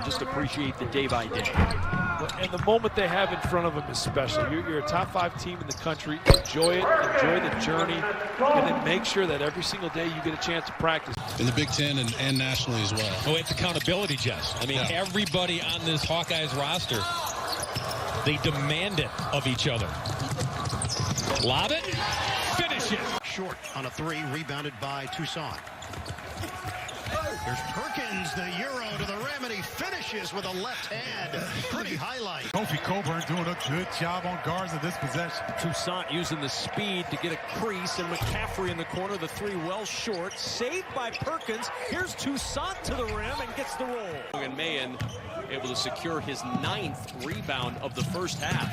just appreciate the day by day. And the moment they have in front of them is special. You're a top 5 team in the country. Enjoy it, enjoy the journey, and then make sure that every single day you get a chance to practice. In the Big Ten and nationally as well. Oh, it's accountability, Jess. I mean, everybody on this Hawkeyes roster, they demand it of each other. Lob it, finish it. Short on a 3, rebounded by Toussaint. Here's Perkins, the Euro to the rim, and he finishes with a left hand. Pretty highlight. Kofi Coburn doing a good job on guards of this possession. Toussaint using the speed to get a crease, and McCaffrey in the corner, the 3 well short. Saved by Perkins. Here's Toussaint to the rim and gets the roll. And Mahan able to secure his 9th rebound of the first half.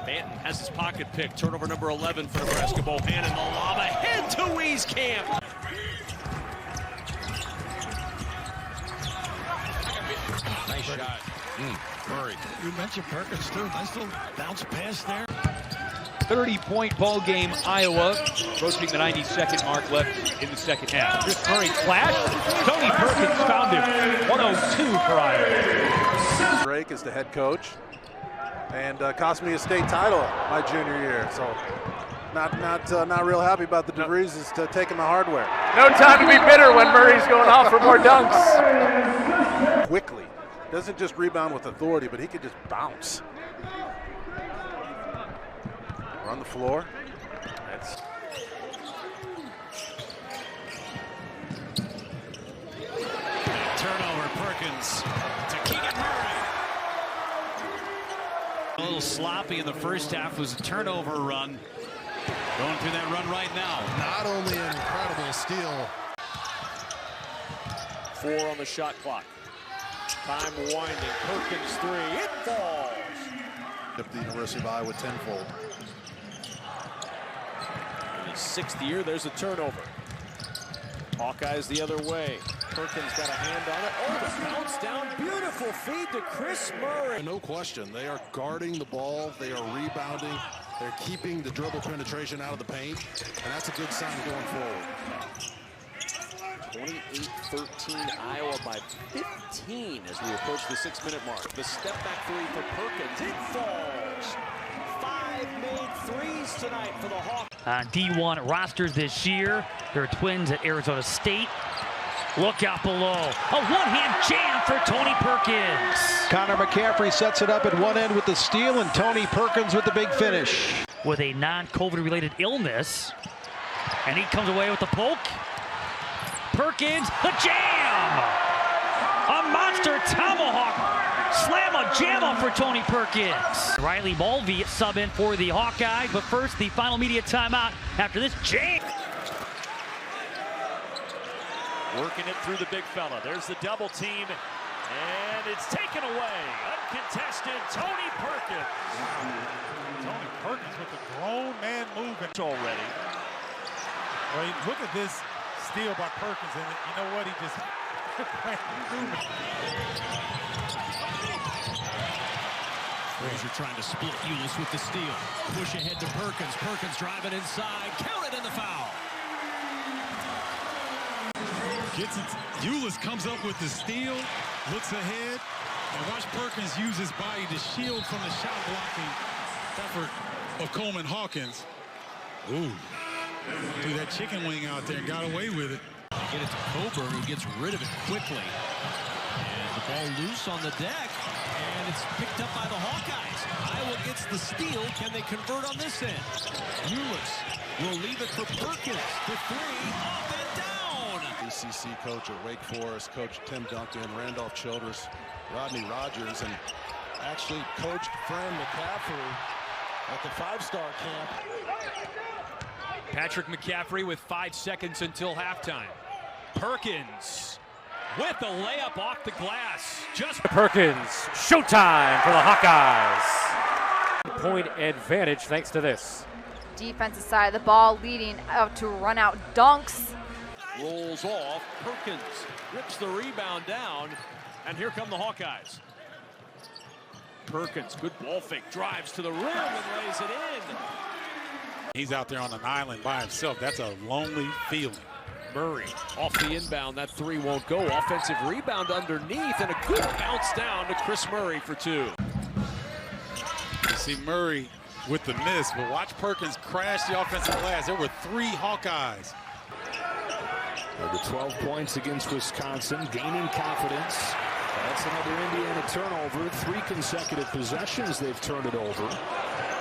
Banton has his pocket pick. Turnover number 11 for Nebraska. Bohannon, the lob ahead to Wieskamp. Nice shot. Murray. You mentioned Perkins, too. Nice little bounce pass there. 30-point ball game, Iowa, approaching the 90-second mark left in the second half. Chris Murray flash. Tony Perkins found him. 102 for Iowa. Drake is the head coach, and cost me a state title my junior year. So not real happy about the DeVries taking my hardware. No time to be bitter when Murray's going off for more dunks. Quickly. Doesn't just rebound with authority, but he could just bounce. On the floor. Turnover, Perkins to Keegan Murray. A little sloppy in the first half, was a turnover run. Going through that run right now. Not only an incredible steal. 4 on the shot clock. Time winding. Perkins 3. It falls. Of the University of Iowa tenfold. In his 6th year, there's a turnover. Hawkeyes the other way. Perkins got a hand on it. Oh, the bounce down. Beautiful feed to Chris Murray. No question. They are guarding the ball. They are rebounding. They're keeping the dribble penetration out of the paint. And that's a good sign going forward. 28-13 Iowa by 15 as we approach the 6-minute mark. The step back 3 for Perkins. It falls. 5 made 3s tonight for the Hawks. D1 rosters this year. They're twins at Arizona State. Look out below. A one-hand jam for Tony Perkins. Connor McCaffrey sets it up at one end with the steal, and Tony Perkins with the big finish. With a non-COVID related illness. And he comes away with the poke. Perkins, the jam! A monster tomahawk slam-a-jamma for Tony Perkins. Riley Mulvey sub in for the Hawkeyes, but first the final media timeout after this jam. Working it through the big fella. There's the double team, and it's taken away. Uncontested, Tony Perkins. Tony Perkins with the grown man moving Already. Well, look at this steal by Perkins, and you know what? He just Frazier trying to split Ulis with the steal. Push ahead to Perkins. Perkins driving inside. Counted in the foul. gets it. Ulis comes up with the steal, looks ahead, and watch Perkins use his body to shield from the shot blocking effort of Coleman Hawkins. Ooh. Threw that chicken wing out there and got away with it. Get it to Coburn, who gets rid of it quickly. And the ball loose on the deck, and it's picked up by the Hawkeyes. Iowa gets the steal. Can they convert on this end? Ulis will leave it for Perkins. The three, up and down. ACC coach at Wake Forest, Coach Tim Duncan, Randolph Childress, Rodney Rogers, and actually coached Fran McCaffrey at the five-star camp. Patrick McCaffrey with 5 seconds until halftime. Perkins with a layup off the glass. Just Perkins, showtime for the Hawkeyes. Point advantage thanks to this. Defensive side of the ball leading out to run out dunks. Rolls off, Perkins rips the rebound down, and here come the Hawkeyes. Perkins, good ball fake, drives to the rim and lays it in. He's out there on an island by himself. That's a lonely feeling. Murray off the inbound. That three won't go. Offensive rebound underneath and a good bounce down to Chris Murray for two. You see Murray with the miss, but watch Perkins crash the offensive glass. There were 3 Hawkeyes. The 12 points against Wisconsin, gaining confidence. That's another Indiana turnover. 3 consecutive possessions they've turned it over.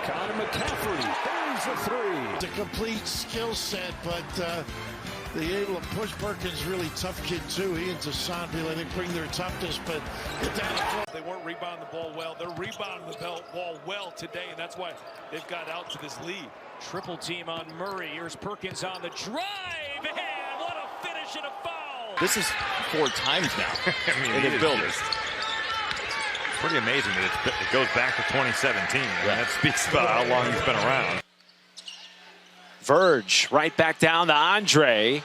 Connor McCaffrey, there's the three. It's a complete skill set, but they're able to push Perkins. Really tough kid too. He and Toussaint really, they bring their toughness, but get down. They weren't rebounding the ball well. They're rebounding the ball well today, and that's why they've got out to this lead. Triple team on Murray. Here's Perkins on the drive, and what a finish and a foul. This is 4 times now in this building. Pretty amazing that it goes back to 2017. I mean, that speaks about how long he's been around. Verge right back down to Andre.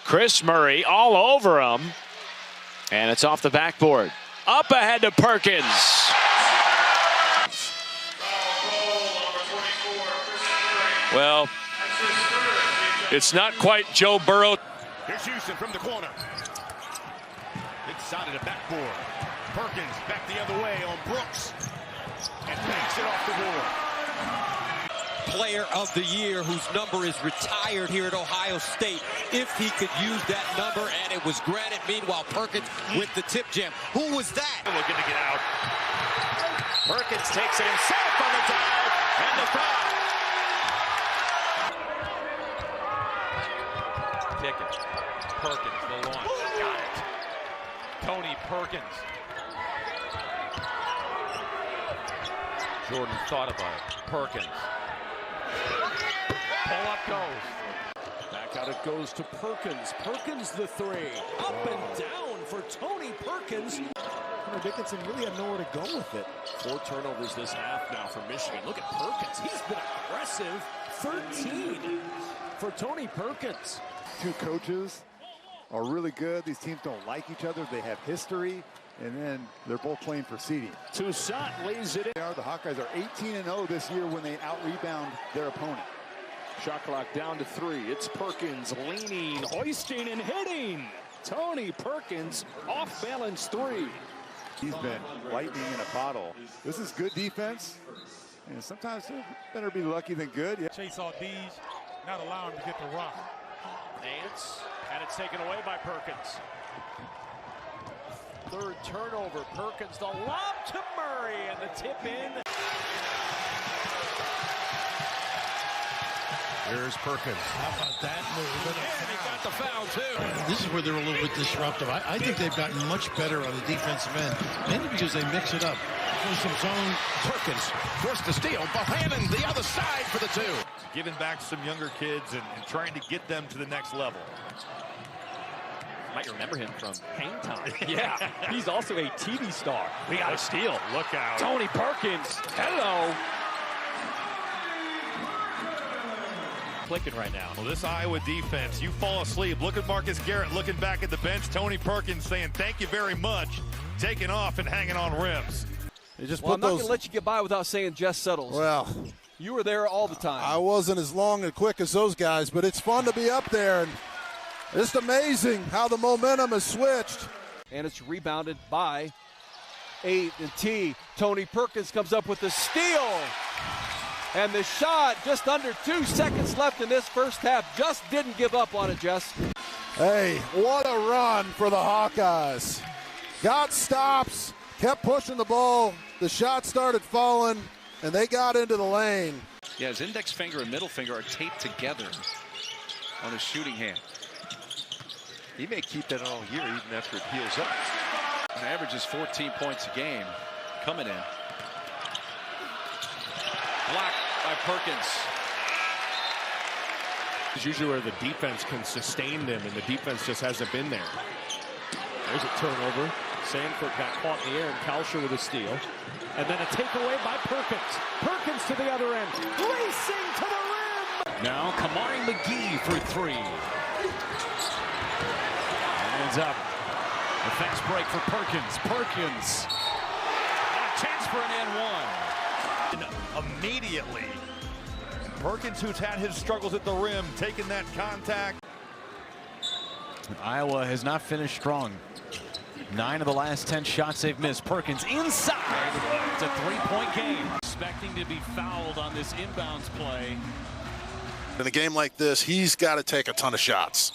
Chris Murray all over him. And it's off the backboard. Up ahead to Perkins. Well, it's not quite Joe Burrow. Here's Houston from the corner. Inside of the backboard. Perkins back the other way on Brooks. And takes it off the board. Player of the year whose number is retired here at Ohio State. If he could use that number, and it was granted. Meanwhile, Perkins with the tip jam. Who was that? Looking to get out. Perkins takes it himself on the dive and the foul. Pickett. Perkins, the launch. Got it. Tony Perkins. Jordan thought about it. Perkins. Pull up goes. Back out it goes to Perkins. Perkins the three. Up and down for Tony Perkins. Dickinson really had nowhere to go with it. 4 turnovers this half now for Michigan. Look at Perkins. He's been aggressive. 13 for Tony Perkins. 2 coaches are really good. These teams don't like each other. They have history. And then they're both playing for seeding. Toussaint lays it in. The Hawkeyes are 18-0 this year when they out-rebound their opponent. Shot clock down to 3. It's Perkins leaning, hoisting, and hitting. Tony Perkins off balance 3. He's been lightning in a bottle. This is good defense. And sometimes better be lucky than good. Yeah. Chase all D's, not allow him to get the rock. Nance, and it's taken away by Perkins. 3rd turnover. Perkins, the lob to Murray, and the tip in. There's Perkins. How about that move? And he got the foul, too. This is where they're a little bit disruptive. I think they've gotten much better on the defensive end, mainly because they mix it up. There's some zone. Perkins forced to steal. Bohannon the other side for the 2. Giving back some younger kids and trying to get them to the next level. Might remember him from Hang Time. Yeah, he's also a TV star. We got a steal. Look out. Tony Perkins. Hello. Clicking right now. Well, this Iowa defense, you fall asleep. Look at Marcus Garrett looking back at the bench. Tony Perkins saying thank you very much. Taking off and hanging on rims. They just Well, put I'm not those. going to let you get by without saying Jess Settles. Well, you were there all the time. I wasn't as long and quick as those guys, but it's fun to be up there. And it's amazing how the momentum has switched. And it's rebounded by A&T. Tony Perkins comes up with the steal. And the shot, just under 2 seconds left in this first half. Just didn't give up on it, Jess. Hey, what a run for the Hawkeyes. Got stops, kept pushing the ball. The shot started falling, and they got into the lane. Yeah, his index finger and middle finger are taped together on his shooting hand. He may keep that all year even after it heals up. And averages 14 points a game coming in. Blocked by Perkins. It's usually where the defense can sustain them, and the defense just hasn't been there. There's a turnover. Sanford got caught in the air, and Kalsher with a steal. And then a takeaway by Perkins. Perkins to the other end, racing to the rim. Now Kamari McGee for 3. Hands up. A fast break for Perkins. Perkins. A chance for an and 1. Immediately. Perkins, who's had his struggles at the rim, taking that contact. Iowa has not finished strong. 9 of the last 10 shots they've missed. Perkins inside. It's a 3-point game. Expecting to be fouled on this inbounds play. In a game like this, he's got to take a ton of shots.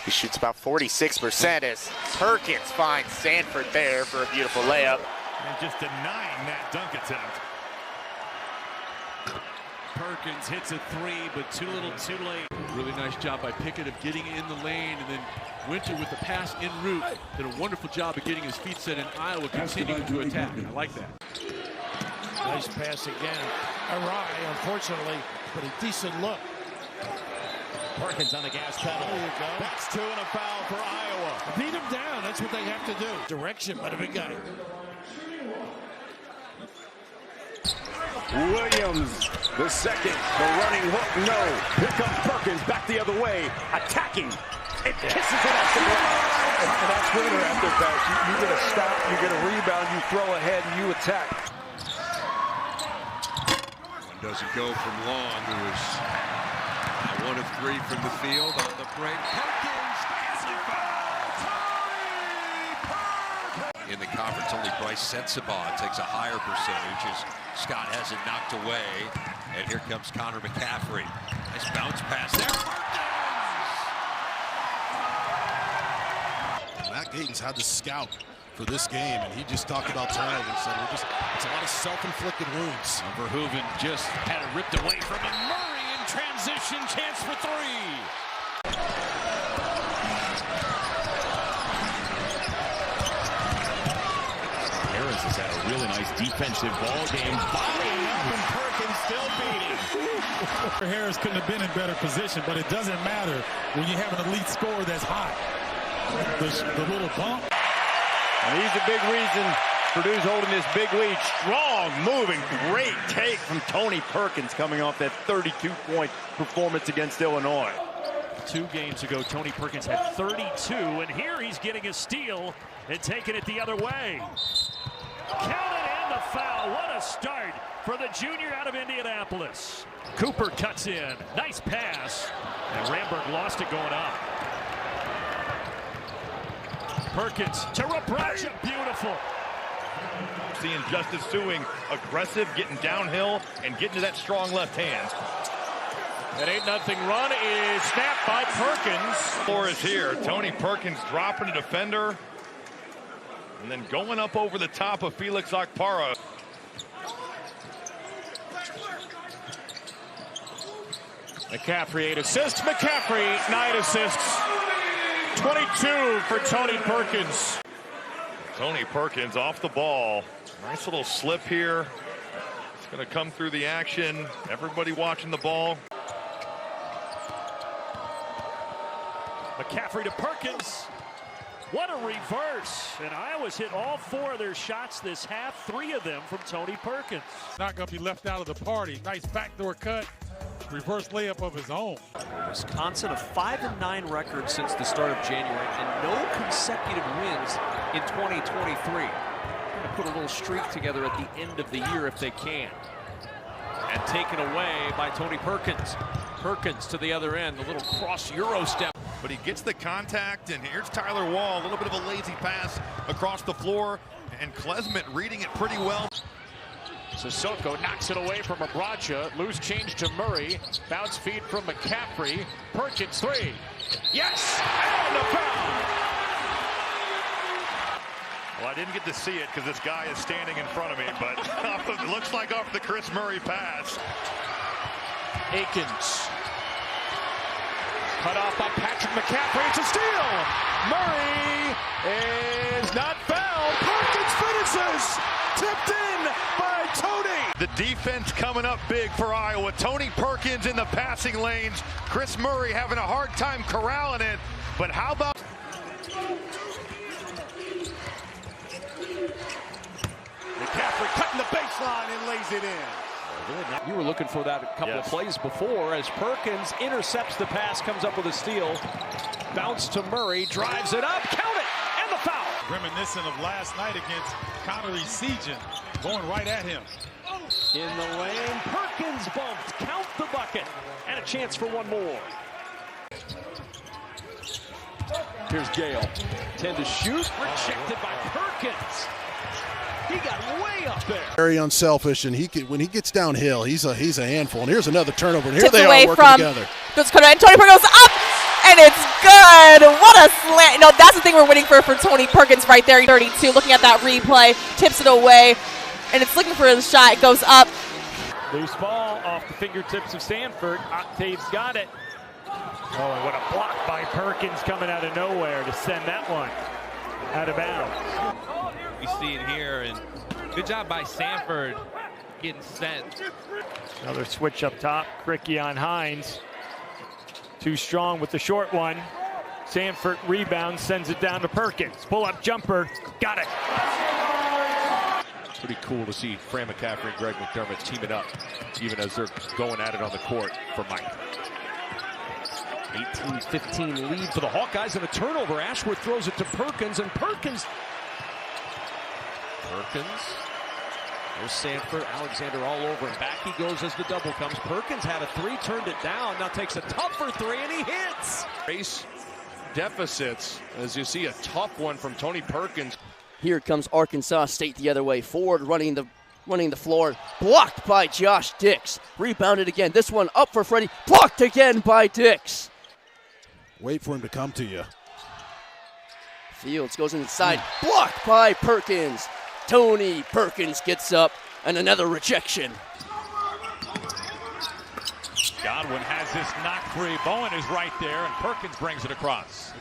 He shoots about 46% as Perkins finds Sanford there for a beautiful layup. And just denying that dunk attempt. Perkins hits a 3, but too little too late. Really nice job by Pickett of getting in the lane, and then Winter with the pass en route. Did a wonderful job of getting his feet set, and Iowa continuing to attack. I like that. Nice pass again. Awry, unfortunately, but a decent look. Perkins on the gas pedal. There you go. That's 2 and a foul for Iowa. Beat him down. That's what they have to do. Direction by the big guy. Williams, the second, the running hook, no. Here comes Perkins, back the other way, attacking. It kisses it off the glass. And that's Winter after that. You get a stop, you get a rebound, you throw ahead, and you attack. One doesn't go from long. It was 1 of 3 from the field on the break. Perkins is a foul. In the conference, only Bryce Sensabaugh takes a higher percentage as Scott has it knocked away. And here comes Connor McCaffrey. Nice bounce pass there. Perkins! Matt Gaten's had the scout for this game, and he just talked about tonight and said it's a lot of self-inflicted wounds. Verhoeven just had it ripped away from him. Murray in transition, chance for 3. Harris has had a really nice defensive ball game. Volleying up and Perkins still beating. Harris couldn't have been in better position, but it doesn't matter when you have an elite scorer that's hot. The little bump. And he's a big reason Purdue's holding this big lead. Strong, moving, great take from Tony Perkins coming off that 32-point performance against Illinois. 2 games ago, Tony Perkins had 32, and here he's getting a steal and taking it the other way. Counted and the foul. What a start for the junior out of Indianapolis. Cooper cuts in. Nice pass. And Ramberg lost it going up. Perkins to Rabracha. Beautiful. Seeing Justice Suing aggressive, getting downhill, and getting to that strong left hand. That 8-0 run is snapped by Perkins. Floor is here. Tony Perkins dropping a defender. And then going up over the top of Felix Okpara. McCaffrey 8 assists. McCaffrey 9 assists. 22 for Tony Perkins. Tony Perkins off the ball. Nice little slip here. It's going to come through the action. Everybody watching the ball. McCaffrey to Perkins. What a reverse. And Iowa's hit all 4 of their shots this half, 3 of them from Tony Perkins. Not going to be left out of the party. Nice backdoor cut. Reverse layup of his own. Wisconsin, a 5-9 record since the start of January, and no consecutive wins in 2023. Going to put a little streak together at the end of the year if they can. And taken away by Tony Perkins. Perkins to the other end, the little cross Euro step. But he gets the contact, and here's Tyler Wall. A little bit of a lazy pass across the floor, and Klesmit reading it pretty well. Sissoko knocks it away from Abracha. Loose change to Murray. Bounce feed from McCaffrey. Perkins 3. Yes! And a foul! Well, I didn't get to see it because this guy is standing in front of me, but it looks like off the Chris Murray pass. Akins. Cut off by Patrick McCaffrey. It's a steal! Murray is not fouled. Perkins finishes! Tipped in by Tony. The defense coming up big for Iowa. Tony Perkins in the passing lanes. Chris Murray having a hard time corralling it. But how about... McCaffrey cutting the baseline and lays it in. You were looking for that a couple of plays before as Perkins intercepts the pass, comes up with a steal. Bounce to Murray, drives it up, count it, and the foul. Reminiscent of last night against Connery Sejan, going right at him. In the lane, Perkins bumped, count the bucket, and a chance for one more. Here's Gale. 10 to shoot. Rejected by Perkins. He got way up there. Very unselfish, and when he gets downhill, he's a handful. And here's another turnover. And here Tipped they away are working from together. and Tony Perkins goes up, and it's good. What a slam! No, that's the thing we're waiting for Tony Perkins right there. 32, looking at that replay, tips it away, and it's looking for the shot. It goes up. Loose ball off the fingertips of Sanford. Octave's got it. Oh, and what a block by Perkins coming out of nowhere to send that one out of bounds. We see it here, and good job by Sanford getting sent. Another switch up top. Cricky on Hines. Too strong with the short one. Sanford rebounds, sends it down to Perkins. Pull-up jumper. Got it. Pretty cool to see Fran McCaffrey and Greg McDermott teaming up, even as they're going at it on the court for Mike. 18-15 lead for the Hawkeyes and a turnover. Ashworth throws it to Perkins, and Perkins. There's Sanford, Alexander all over him. Back he goes as the double comes. Perkins had a three, turned it down. Now takes a tougher three, and he hits. Race deficits, as you see a tough one from Tony Perkins. Here comes Arkansas State the other way. Ford running the floor. Blocked by Josh Dix. Rebounded again. This one up for Freddie. Blocked again by Dix. Wait for him to come to you. Fields goes inside. Blocked by Perkins. Tony Perkins gets up, and another rejection. Godwin has this knock free. Bowen is right there, and Perkins brings it across.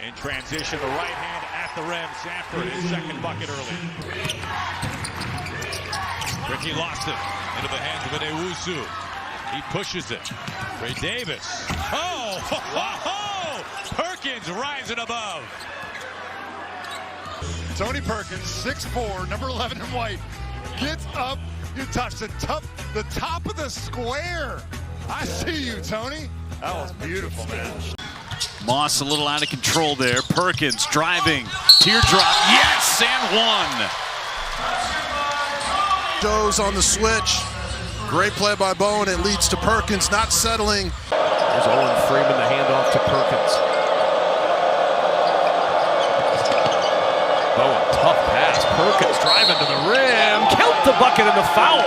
In transition, the right hand at the rim. Sanford, his second bucket early. Ricky lost it into the hands of Adewusu. He pushes it. Ray Davis. Oh! Perkins rising above. Tony Perkins, 6'4", number 11 in white, gets up. You touch the top of the square. I see you, Tony. That was beautiful, man. Moss a little out of control there. Perkins driving. Teardrop. Yes, and one. Joe's on the switch. Great play by Bowen. It leads to Perkins not settling. There's Owen Freeman, the handoff to Perkins. Bowen, tough pass. Perkins driving to the rim. Count the bucket and the foul.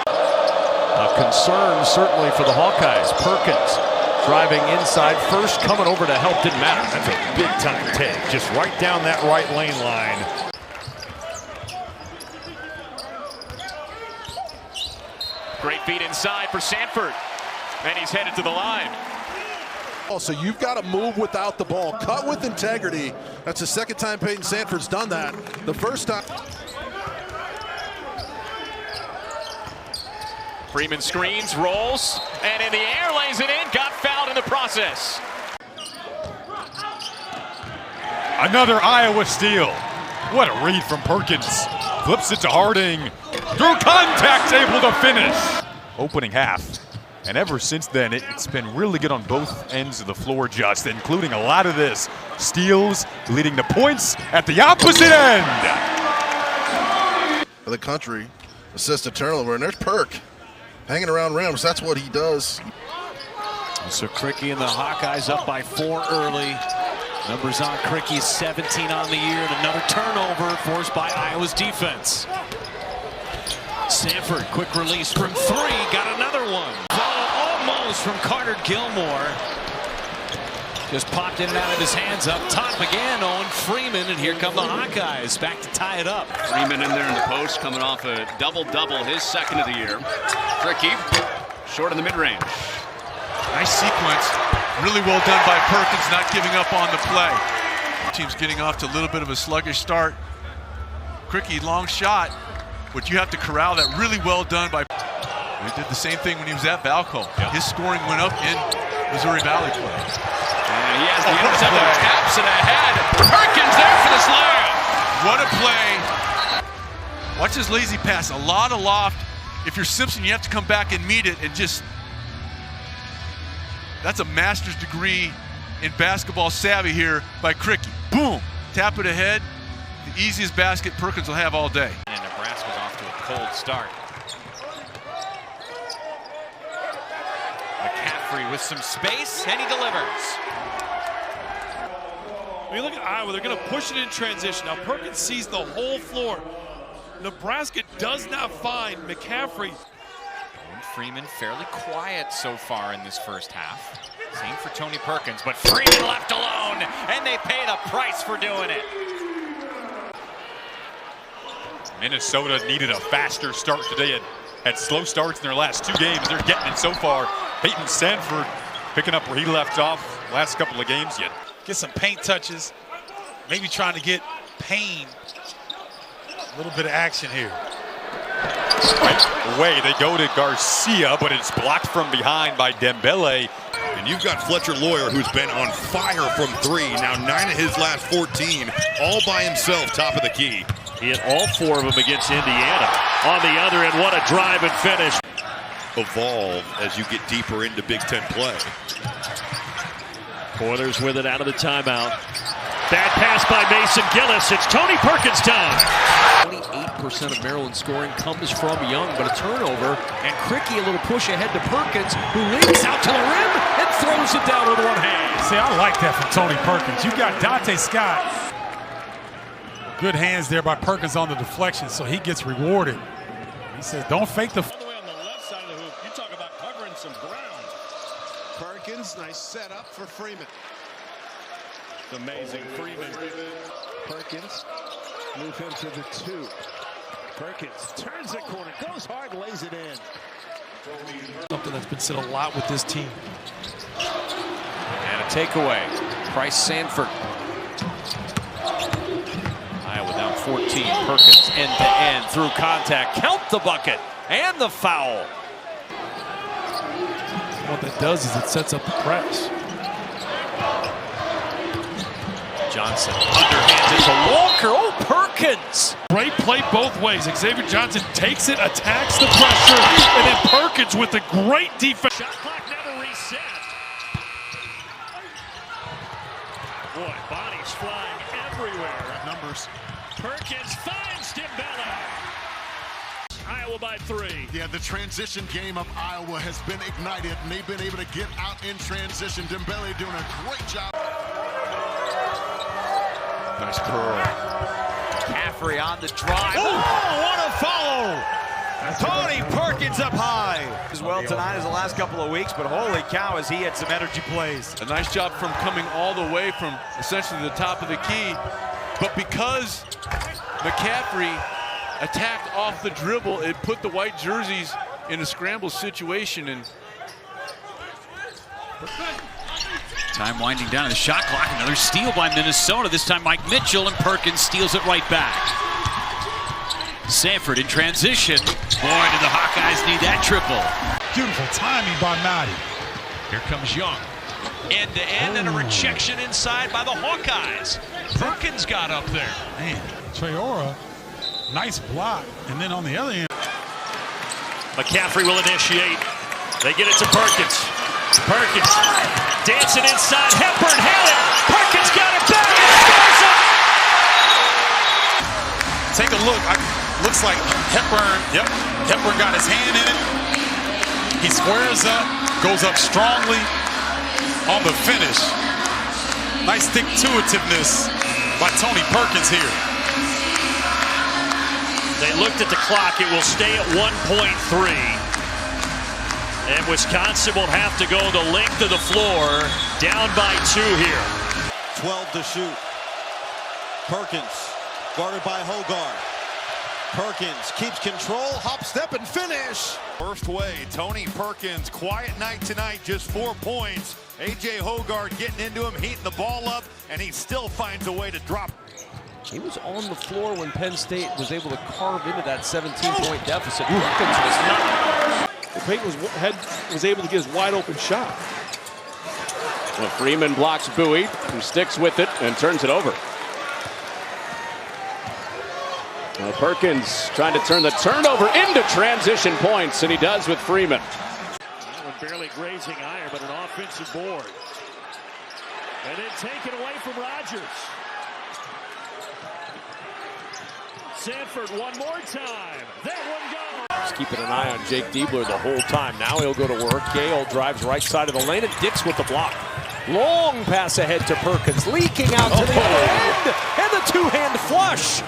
A concern certainly for the Hawkeyes. Perkins driving inside first, coming over to help, didn't matter. That's a big time take, just right down that right lane line. Great feed inside for Sanford, and he's headed to the line. So you've got to move without the ball. Cut with integrity. That's the second time Peyton Sanford's done that. The first time. Freeman screens, rolls, and in the air lays it in. Got fouled in the process. Another Iowa steal. What a read from Perkins. Flips it to Harding. Through contact, able to finish. Opening half. And ever since then, it's been really good on both ends of the floor, just including a lot of this. Steals leading to points at the opposite end. For the country, assisted turnover, and there's Perk hanging around rims. That's what he does. So Cricky and the Hawkeyes up by 4 early. Numbers on Cricky, 17 on the year, and another turnover forced by Iowa's defense. Sanford, quick release from 3, got another one. Followed almost from Carter Gilmore. Just popped in and out of his hands. Up top again, Owen Freeman, and here come the Hawkeyes back to tie it up. Freeman in there in the post, coming off a double-double, his second of the year. Tricky, short in the mid-range. Nice sequence. Really well done by Perkins, not giving up on the play. Team's getting off to a little bit of a sluggish start. Cricky, long shot. But you have to corral that. Really well done by. He did the same thing when he was at Valco. Yep. His scoring went up in Missouri Valley play. And he has the interceptor, taps it ahead. Perkins there for the slam. What a play. Watch his lazy pass. A lot of loft. If you're Simpson, you have to come back and meet it and just. That's a master's degree in basketball savvy here by Cricky. Boom. Tap it ahead. The easiest basket Perkins will have all day. And Nebraska's off to a cold start. McCaffrey with some space, and he delivers. I mean, look at Iowa. They're going to push it in transition. Now, Perkins sees the whole floor. Nebraska does not find McCaffrey. Freeman fairly quiet so far in this first half. Same for Tony Perkins, but Freeman left alone, and they pay the price for doing it. Minnesota needed a faster start today. Had slow starts in their last 2 games. They're getting it so far. Peyton Sanford picking up where he left off last couple of games yet. Get some paint touches. Maybe trying to get Payne a little bit of action here. Right away, they go to Garcia, but it's blocked from behind by Dembele. And you've got Fletcher Lawyer, who's been on fire from 3. Now 9 of his last 14, all by himself, top of the key. He hit all 4 of them against Indiana. On the other end, what a drive and finish. Evolve as you get deeper into Big Ten play. Oilers with it out of the timeout. Bad pass by Mason Gillis. It's Tony Perkins time. 28% of Maryland scoring comes from Young, but a turnover. And Cricky, a little push ahead to Perkins, who leaps out to the rim and throws it down with one hand. See, I like that from Tony Perkins. You got Dante Scott. Good hands there by Perkins on the deflection, so he gets rewarded. He says, don't fake the... All the way on the left side of the hoop. You talk about covering some ground. Perkins, nice setup for Freeman. It's amazing. Freeman. Perkins, move him to the 2. Perkins turns the corner, goes hard, lays it in. Something that's been said a lot with this team. And a takeaway. Price Sanford. Iowa down 14. Perkins end-to-end through contact. Count the bucket and the foul. What that does is it sets up the press. Johnson underhands it to Walker. Oh, Perkins. Great play both ways. Xavier Johnson takes it, attacks the pressure, and then Perkins with a great defense. Shot clock never reset. Boy, bodies flying everywhere. Numbers. Perkins finds Dembele. Iowa by 3. Yeah, the transition game of Iowa has been ignited, and they've been able to get out in transition. Dembele doing a great job. Nice curl. McCaffrey on the drive. Oh, what a follow! Tony Perkins up high. As well tonight as the last couple of weeks, but holy cow, has he had some energy plays. A nice job from coming all the way from essentially the top of the key. But because McCaffrey attacked off the dribble, it put the white jerseys in a scramble situation. And Time winding down in the shot clock. Another steal by Minnesota. This time Mike Mitchell, and Perkins steals it right back. Sanford in transition. Boy, do the Hawkeyes need that triple. Beautiful timing by Matty. Here comes Young. End-to-end and a rejection inside by the Hawkeyes. Perkins got up there. Man, Traore, nice block. And then on the other end. McCaffrey will initiate. They get it to Perkins. Perkins dancing inside. Hepburn had it. Perkins got it back. Take a look. Looks like Hepburn. Yep. Hepburn got his hand in it. He squares up, goes up strongly on the finish. Nice stick-to-itiveness by Tony Perkins here. They looked at the clock. It will stay at 1.3. And Wisconsin will have to go the length of the floor, down by 2 here. 12 to shoot. Perkins, guarded by Hogarth. Perkins keeps control, hop, step, and finish. First way, Tony Perkins, quiet night tonight, just 4 points. A.J. Hogarth getting into him, heating the ball up, and he still finds a way to drop. He was on the floor when Penn State was able to carve into that 17-point deficit. Perkins was not. Peyton was able to get his wide open shot. Well, Freeman blocks Bowie, who sticks with it and turns it over. Well, Perkins trying to turn the turnover into transition points, and he does with Freeman. That one barely grazing iron, but an offensive board. And then taken away from Rogers. Sanford one more time. That one goes. Just keeping an eye on Jake Diebler the whole time. Now he'll go to work. Gale drives right side of the lane, and Dix with the block. Long pass ahead to Perkins, leaking out to the end, and the two-hand flush.